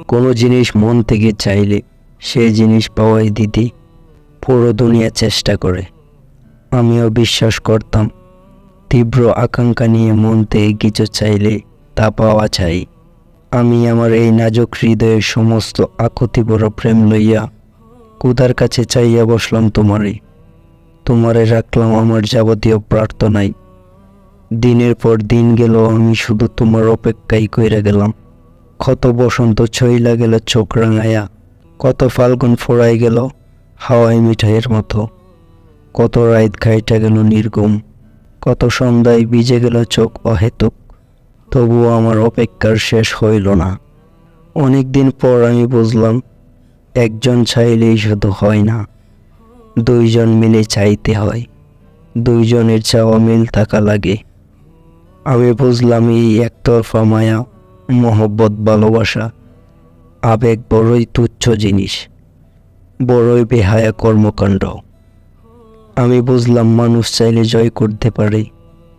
কোনো জিনিস মন থেকে চাইলে সে জিনিস পাওয়াই দিতে পুরো দুনিয়া চেষ্টা করে। আমিও বিশ্বাস করতাম তীব্র আকাঙ্ক্ষা নিয়ে মন থেকে কিছু চাইলে তা পাওয়া যায়। আমি আমার এই নাজুক হৃদয়ের সমস্ত আকুতি ভরা প্রেম লইয়া খোদার কাছে চাইয়া বসলাম তোমারে রাখলাম আমার যাবতীয় প্রার্থনায়। দিনের পর দিন গেল, আমি শুধু তোমার অপেক্ষাই কইরা গেলাম। কত বসন্ত ছইলা গেল চোখ রাঙায়া, কত ফাল্গুন ফোড়াই গেল হাওয়াই মিঠাইয়ের মতো, কত রাত খাইটা গেল নির্গুম, কত সন্ধ্যায় ভিজে গেল চোখ অহেতুক। তবুও আমার অপেক্ষার শেষ হইল না। অনেক দিন পর আমি বুঝলাম একজন চাইলেই শুধু হয় না, দুইজন মিলে চাইতে হয়। দুইজনের চাওয়া মিল থাকা লাগে। আমি বুঝলাম এই একতরফা মায়া, মহব্বত, ভালোবাসা, আবেগ বড়ই তুচ্ছ জিনিস, বড়ই বেহায়া কর্মকাণ্ড। আমি বুঝলাম মানুষ চাইলে জয় করতে পারে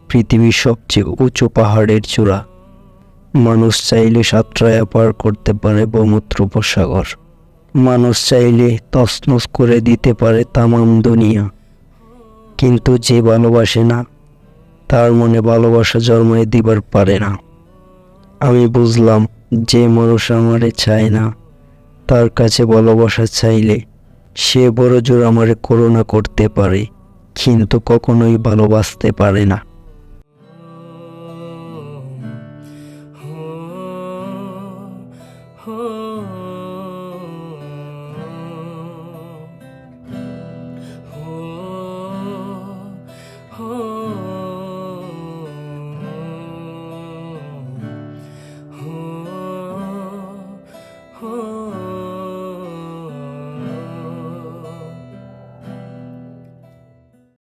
পৃথিবীর সবচেয়ে উঁচু পাহাড়ের চূড়া। মানুষ চাইলে সাতরায়া পার করতে পারে ব্রহ্মপুত্র। মানুষ চাইলে তছনছ করে দিতে পারে তামাম দুনিয়া। কিন্তু যে ভালোবাসে না, তার মনে ভালোবাসা জন্মায় দিবার পারে না। আমি বুঝলাম যে মানুষ আমারে চায় না, তার কাছে ভালোবাসা চাইলে সে বড় জোর আমারে করুণা করতে পারে, কিন্তু কখনোই ভালোবাসতে পারে না।